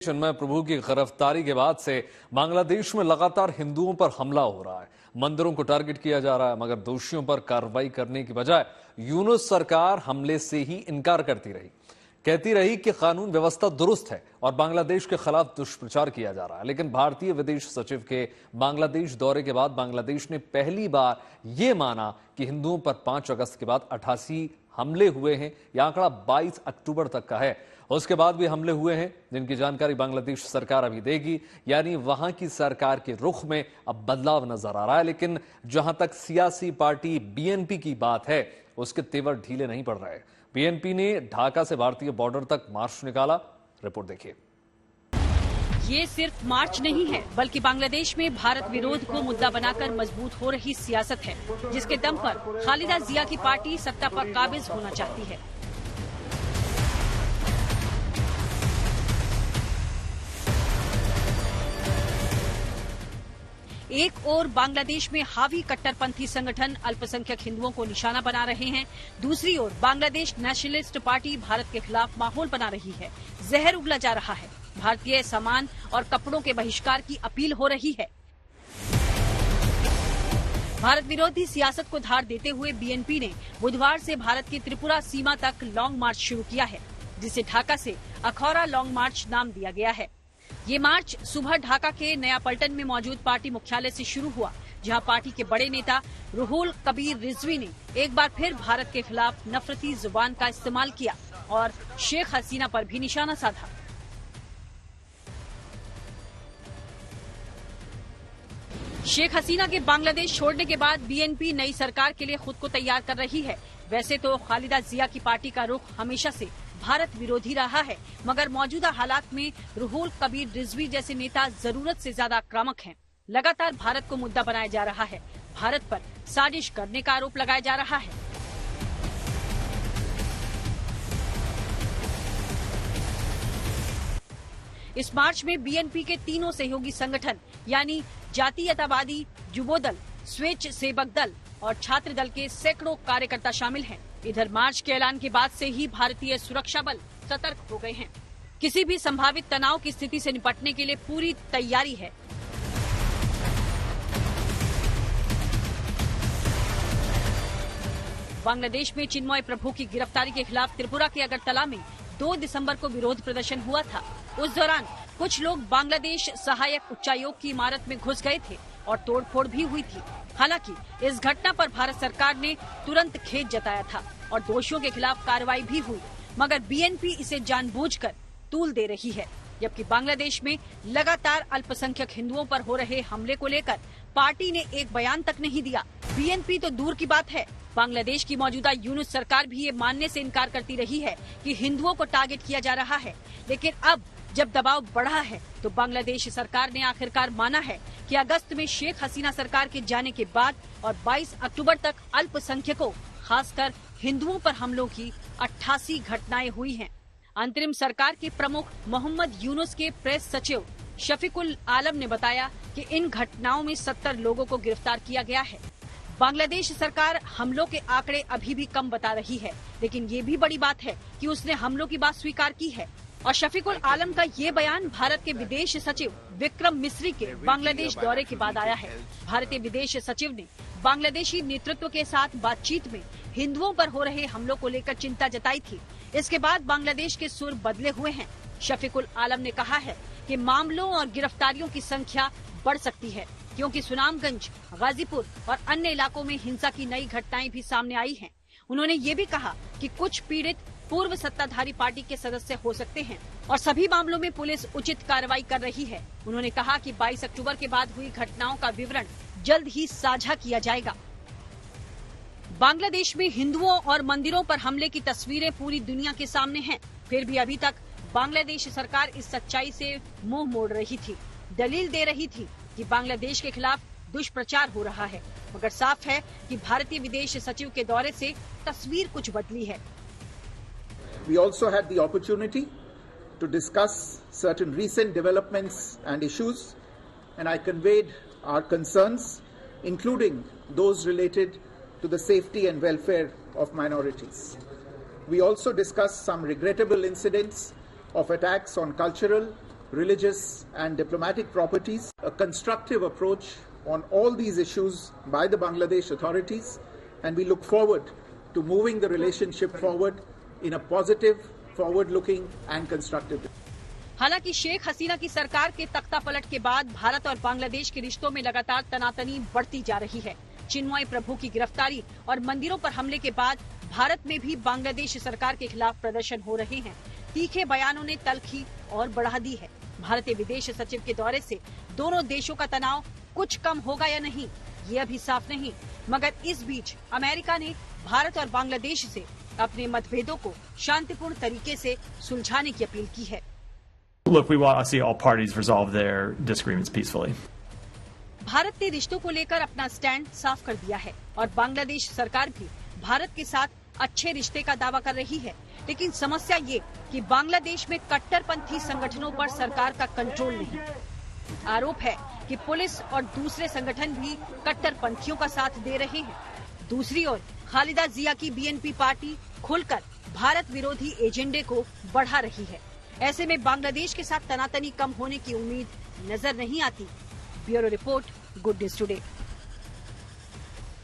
चिन्मय प्रभु की गिरफ्तारी के बाद से बांग्लादेश में लगातार हिंदुओं पर हमला हो रहा है। मंदिरों को टारगेट किया जा रहा है, मगर दोषियों पर कार्रवाई करने की बजाय यूनुस सरकार हमले से ही इनकार करती रही। कहती रही कि कानून व्यवस्था दुरुस्त है और बांग्लादेश के खिलाफ दुष्प्रचार किया जा रहा है। लेकिन भारतीय विदेश सचिव के बांग्लादेश दौरे के बाद बांग्लादेश ने पहली बार यह माना कि हिंदुओं पर 5 अगस्त के बाद 88 हमले हुए हैं। यह आंकड़ा 22 अक्टूबर तक का है। उसके बाद भी हमले हुए हैं, जिनकी जानकारी बांग्लादेश सरकार अभी देगी। यानी वहां की सरकार के रुख में अब बदलाव नजर आ रहा है। लेकिन जहां तक सियासी पार्टी बीएनपी की बात है, उसके तेवर ढीले नहीं पड़ रहे। बीएनपी ने ढाका से भारतीय बॉर्डर तक मार्च निकाला। रिपोर्ट देखिए। ये सिर्फ मार्च नहीं है, बल्कि बांग्लादेश में भारत विरोध को मुद्दा बनाकर मजबूत हो रही सियासत है, जिसके दम पर खालिदा जिया की पार्टी सत्ता पर काबिज होना चाहती है। एक ओर बांग्लादेश में हावी कट्टरपंथी संगठन अल्पसंख्यक हिंदुओं को निशाना बना रहे हैं, दूसरी ओर बांग्लादेश नेशनलिस्ट पार्टी भारत के खिलाफ माहौल बना रही है। जहर उगला जा रहा है। भारतीय सामान और कपड़ों के बहिष्कार की अपील हो रही है। भारत विरोधी सियासत को धार देते हुए बीएनपी ने बुधवार से भारत की त्रिपुरा सीमा तक लॉन्ग मार्च शुरू किया है, जिसे ढाका से अखौरा लॉन्ग मार्च नाम दिया गया है। ये मार्च सुबह ढाका के नया पल्टन में मौजूद पार्टी मुख्यालय से शुरू हुआ, जहां पार्टी के बड़े नेता रुहुल कबीर रिजवी ने एक बार फिर भारत के खिलाफ नफरती जुबान का इस्तेमाल किया और शेख हसीना पर भी निशाना साधा। शेख हसीना के बांग्लादेश छोड़ने के बाद बीएनपी नई सरकार के लिए खुद को तैयार कर रही है। वैसे तो खालिदा जिया की पार्टी का रुख हमेशा से भारत विरोधी रहा है, मगर मौजूदा हालात में रुहुल कबीर रिजवी जैसे नेता जरूरत से ज्यादा आक्रामक हैं। लगातार भारत को मुद्दा बनाया जा रहा है। भारत पर साजिश करने का आरोप लगाया जा रहा है। इस मार्च में बीएनपी के तीनों सहयोगी संगठन यानी जातीयतावादी युवोदल, स्वेच्छ सेवक दल और छात्र दल के सैकड़ों कार्यकर्ता शामिल हैं। इधर मार्च के ऐलान के बाद से ही भारतीय सुरक्षा बल सतर्क हो गए हैं। किसी भी संभावित तनाव की स्थिति से निपटने के लिए पूरी तैयारी है। बांग्लादेश में चिन्मय प्रभु की गिरफ्तारी के खिलाफ त्रिपुरा के अगरतला में 2 दिसंबर को विरोध प्रदर्शन हुआ था। उस दौरान कुछ लोग बांग्लादेश सहायक उच्चायोग की इमारत में घुस गए थे और तोड़फोड़ भी हुई थी। हालांकि इस घटना पर भारत सरकार ने तुरंत खेद जताया था और दोषियों के खिलाफ कार्रवाई भी हुई, मगर बीएनपी इसे जानबूझकर तूल दे रही है। जबकि बांग्लादेश में लगातार अल्पसंख्यक हिंदुओं पर हो रहे हमले को लेकर पार्टी ने एक बयान तक नहीं दिया। बीएनपी तो दूर की बात है, बांग्लादेश की मौजूदा यूनुस सरकार भी ये मानने से इनकार करती रही है कि हिंदुओं को टारगेट किया जा रहा है। लेकिन अब जब दबाव बढ़ा है, तो बांग्लादेश सरकार ने आखिरकार माना है कि अगस्त में शेख हसीना सरकार के जाने के बाद और 22 अक्टूबर तक अल्पसंख्यकों, खासकर हिंदुओं पर हमलों की 88 घटनाएं हुई हैं। अंतरिम सरकार के प्रमुख मोहम्मद यूनुस के प्रेस सचिव शफीकुल आलम ने बताया कि इन घटनाओं में 70 लोगों को गिरफ्तार किया गया है। बांग्लादेश सरकार हमलों के आंकड़े अभी भी कम बता रही है, लेकिन ये भी बड़ी बात है कि उसने हमलों की बात स्वीकार की है। और शफीकुल आलम का ये बयान भारत के विदेश सचिव विक्रम मिस्री के बांग्लादेश दौरे के बाद आया है। भारतीय विदेश सचिव ने बांग्लादेशी नेतृत्व के साथ बातचीत में हिंदुओं पर हो रहे हमलों को लेकर चिंता जताई थी। इसके बाद बांग्लादेश के सुर बदले हुए हैं। शफीकुल आलम ने कहा है कि मामलों और गिरफ्तारियों की संख्या बढ़ सकती है, क्योंकि सुनामगंज, गाजीपुर और अन्य इलाकों में हिंसा की नई घटनाएं भी सामने आई हैं। उन्होंने ये भी कहा कि कुछ पीड़ित पूर्व सत्ताधारी पार्टी के सदस्य हो सकते हैं और सभी मामलों में पुलिस उचित कार्रवाई कर रही है। उन्होंने कहा कि 22 अक्टूबर के बाद हुई घटनाओं का विवरण जल्द ही साझा किया जाएगा। बांग्लादेश में हिंदुओं और मंदिरों पर हमले की तस्वीरें पूरी दुनिया के सामने हैं। फिर भी अभी तक बांग्लादेश सरकार इस सच्चाई से मुंह मोड़ रही थी, दलील दे रही थी कि बांग्लादेश के खिलाफ दुष्प्रचार हो रहा है। मगर साफ है कि भारतीय विदेश सचिव के दौरे से तस्वीर कुछ बदली है। We also had the opportunity to discuss certain recent developments and issues, and I conveyed our concerns, including those related to the safety and welfare of minorities. We also discussed some regrettable incidents of attacks on cultural religious and diplomatic properties, a constructive approach on all these issues by the Bangladesh authorities, and we look forward to moving the relationship forward in a positive, forward-looking and constructive way. हालांकि शेख हसीना की सरकार के तख्ता पलट के बाद भारत और बांग्लादेश के रिश्तों में लगातार तनातनी बढ़ती जा रही है। चिन्मय प्रभु की गिरफ्तारी और मंदिरों पर हमले के बाद भारत में भी बांग्लादेश सरकार के खिलाफ प्रदर्शन हो रहे हैं। तीखे बयानों ने तलखी और बढ़ा दी है। भारतीय विदेश सचिव के दौरे से दोनों देशों का तनाव कुछ कम होगा या नहीं, ये अभी साफ नहीं, मगर इस बीच अमेरिका ने भारत और बांग्लादेश से अपने मतभेदों को शांतिपूर्ण तरीके से सुलझाने की अपील की है। Look, we want to see all parties resolve their disagreements peacefully. Bharat ने रिश्तों को लेकर अपना स्टैंड साफ कर दिया है और बांग्लादेश सरकार भी भारत के साथ अच्छे रिश्ते का दावा कर रही है, लेकिन समस्या ये कि बांग्लादेश में कट्टरपंथी संगठनों पर सरकार का कंट्रोल नहीं। आरोप है कि पुलिस और दूसरे संगठन भी कट्टरपंथियों का साथ दे रहे हैं। दूसरी ओर खालिदा जिया की बीएनपी पार्टी खुलकर भारत विरोधी एजेंडे को बढ़ा रही है। ऐसे में बांग्लादेश के साथ तनातनी कम होने की उम्मीद नजर नहीं आती। Bureau report, good news today.